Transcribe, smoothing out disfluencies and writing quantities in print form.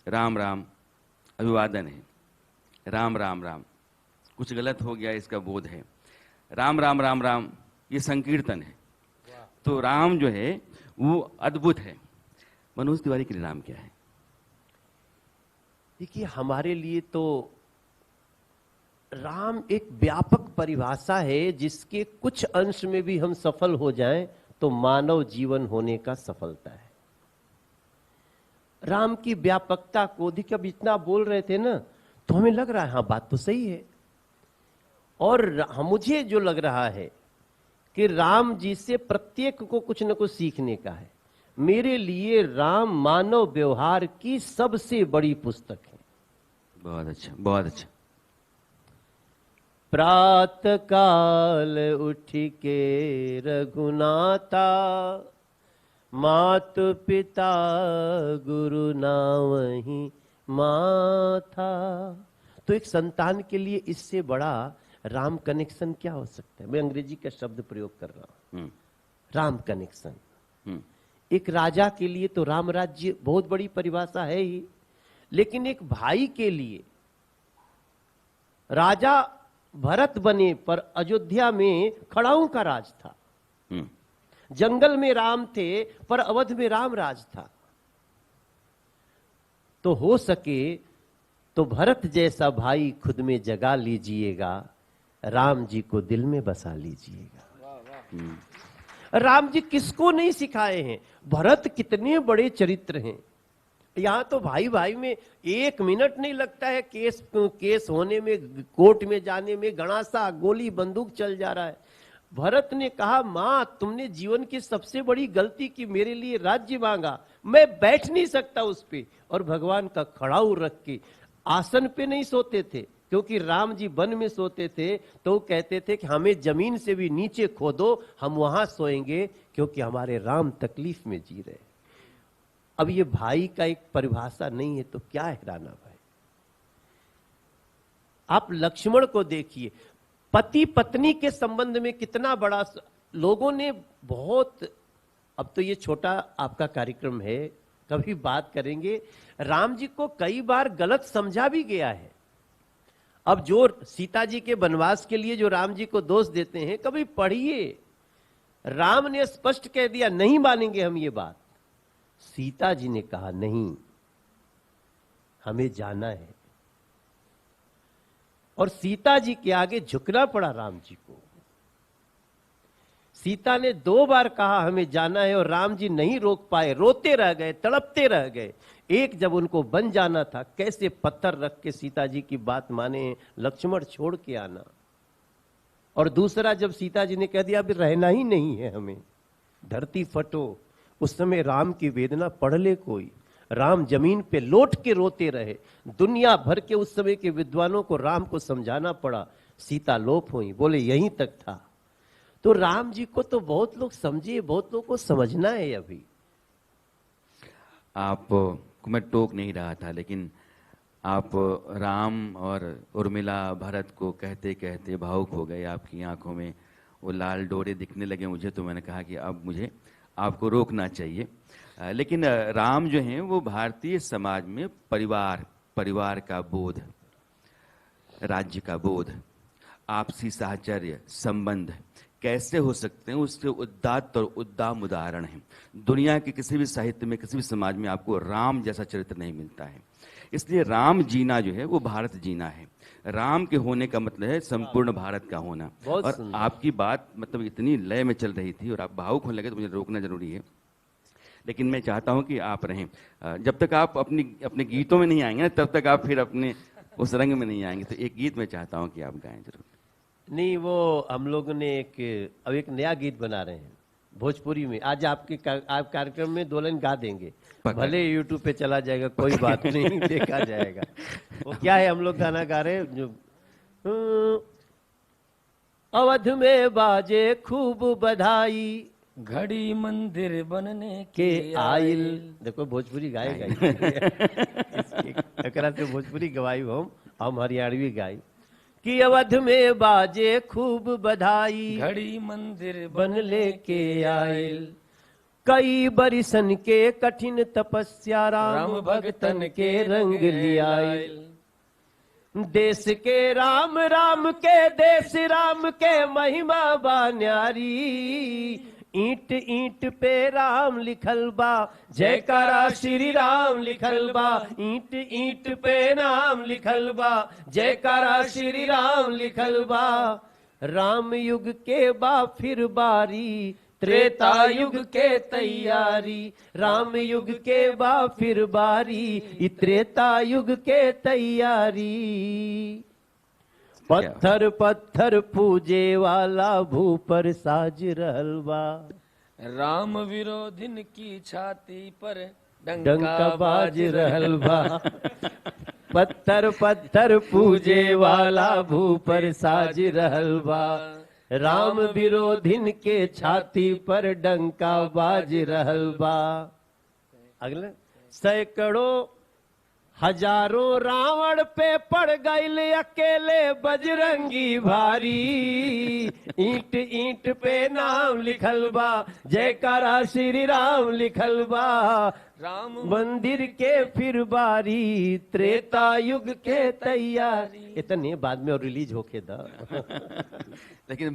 राम राम अभिवादन है, राम राम राम कुछ गलत हो गया इसका बोध है, राम राम राम राम ये संकीर्तन है। तो राम जो है वो अद्भुत है। मनोज तिवारी के लिए राम क्या है? देखिए, हमारे लिए तो राम एक व्यापक परिभाषा है जिसके कुछ अंश में भी हम सफल हो जाएं तो मानव जीवन होने का सफलता है। राम की व्यापकता को अधिक अब इतना बोल रहे थे ना, तो हमें लग रहा है हाँ बात तो सही है। और मुझे जो लग रहा है कि राम जी से प्रत्येक को कुछ न कुछ सीखने का है। मेरे लिए राम मानव व्यवहार की सबसे बड़ी पुस्तक है। बहुत अच्छा, बहुत अच्छा। प्रातः काल उठ के रघुनाथा, मातु पिता गुरु नावहीं माथा। तो एक संतान के लिए इससे बड़ा राम कनेक्शन क्या हो सकता है? मैं अंग्रेजी का शब्द प्रयोग कर रहा हूं, राम कनेक्शन। एक राजा के लिए तो राम राज्य बहुत बड़ी परिभाषा है ही, लेकिन एक भाई के लिए राजा भरत बने पर अयोध्या में खड़ाऊ का राज था, जंगल में राम थे पर अवध में राम राज था। तो हो सके तो भरत जैसा भाई खुद में जगा लीजिएगा, राम जी को दिल में बसा लीजिएगा। राम जी किसको नहीं सिखाए हैं? भरत कितने बड़े चरित्र हैं। यहां तो भाई भाई में 1 मिनट नहीं लगता है केस होने में, कोर्ट में जाने में, गणासा गोली बंदूक चल जा रहा है। भरत ने कहा, मां तुमने जीवन की सबसे बड़ी गलती की, मेरे लिए राज्य मांगा, मैं बैठ नहीं सकता उस पे। और भगवान का खड़ाऊ रख के आसन पे नहीं सोते थे, क्योंकि राम जी वन में सोते थे तो कहते थे कि हमें जमीन से भी नीचे खोदो, हम वहां सोएंगे, क्योंकि हमारे राम तकलीफ में जी रहे। अब ये भाई का एक परिभाषा नहीं है तो क्या है राणा भाई? आप लक्ष्मण को देखिए, पति पत्नी के संबंध में कितना बड़ा लोगों ने बहुत, अब तो ये छोटा आपका कार्यक्रम है, कभी बात करेंगे। राम जी को कई बार गलत समझा भी गया है। अब जो सीता जी के वनवास के लिए जो राम जी को दोष देते हैं, कभी पढ़िए, राम ने स्पष्ट कह दिया नहीं मानेंगे हम ये बात। सीता जी ने कहा नहीं, हमें जाना है। और सीता जी के आगे झुकना पड़ा राम जी को। सीता ने 2 बार कहा हमें जाना है, और राम जी नहीं रोक पाए, रोते रह गए, तड़पते रह गए। एक जब उनको बन जाना था, कैसे पत्थर रख के सीता जी की बात माने, लक्ष्मण छोड़ के आना। और दूसरा जब सीता जी ने कह दिया अभी रहना ही नहीं है हमें, धरती फटो, उस समय राम की वेदना पढ़ ले कोई। राम जमीन पे लौट के रोते रहे। दुनिया भर के उस समय के विद्वानों को राम को समझाना पड़ा, सीता लोप हुई, बोले यहीं तक था। तो राम जी को तो बहुत लोग समझे, बहुत लोगों को समझना है। अभी आप को मैं टोक नहीं रहा था, लेकिन आप राम और उर्मिला भरत को कहते कहते भावुक हो गए, आपकी आंखों में वो लाल डोरे दिखने लगे मुझे। तो मैंने कहा कि अब मुझे आपको रोकना चाहिए। लेकिन राम जो हैं वो भारतीय समाज में परिवार का बोध, राज्य का बोध, आपसी साहचर्य, संबंध कैसे हो सकते हैं, उसके उदात्त और उद्दाम उदाहरण हैं। दुनिया के किसी भी साहित्य में, किसी भी समाज में आपको राम जैसा चरित्र नहीं मिलता है। इसलिए राम जीना जो है वो भारत जीना है। राम के होने का मतलब है संपूर्ण भारत का होना। और आपकी बात मतलब इतनी लय में चल रही थी और आप भावुक होने लगे तो मुझे रोकना जरूरी है। लेकिन मैं चाहता हूं कि आप रहें, जब तक आप अपने गीतों में नहीं आएंगे ना, तब तक आप फिर अपने उस रंग में नहीं आएंगे। तो एक गीत मैं चाहता हूं कि आप गाएं जरूर। नहीं, वो हम लोगों ने अब एक नया गीत बना रहे हैं भोजपुरी में। आज आप कार्यक्रम में 2 लाइन गा देंगे, भले यूट्यूब पे चला जाएगा, कोई बात नहीं, देखा जाएगा। वो क्या है, हम लोग गाना गा रहे हैं जो अवध में बाजे खूब बधाई, घड़ी मंदिर बनने के आइल। देखो भोजपुरी गाएगा एकरा से भोजपुरी गवाई हम हरियाणवी गाई कि अवध में बाजे खूब बधाई, घड़ी मंदिर बन लेके आइल, कई बरिसन के कठिन तपस्या राम भगतन के रंग लिया देश के राम राम के देश राम के महिमा बा न्यारी ईंट ईंट पे राम लिखल बा जयकारा श्री राम लिखल बा ईंट ईंट पे नाम लिखल बा जयकारा श्री राम लिखल बा राम युग के बा फिर बारी त्रेता युग के तैयारी राम युग के बा फिर बारी त्रेता युग के तैयारी पत्थर पत्थर पूजे वाला भू पर साज रहल बा राम विरोधिन की छाती पर डंका बाज रहल बा पत्थर पत्थर पूजे वाला भू पर साज रहल बा राम विरोधिन के छाती पर डंका बाज रहल बा अगले सैकड़ों हजारों रावण पे पड़ गईल अकेले बजरंगी भारी ईंट ईंट पे नाम लिखल बा जयकारा श्री राम लिखल बा राम मंदिर के फिर बारी त्रेता युग के तैयारी इतने बाद में और रिलीज होके दा लेकिन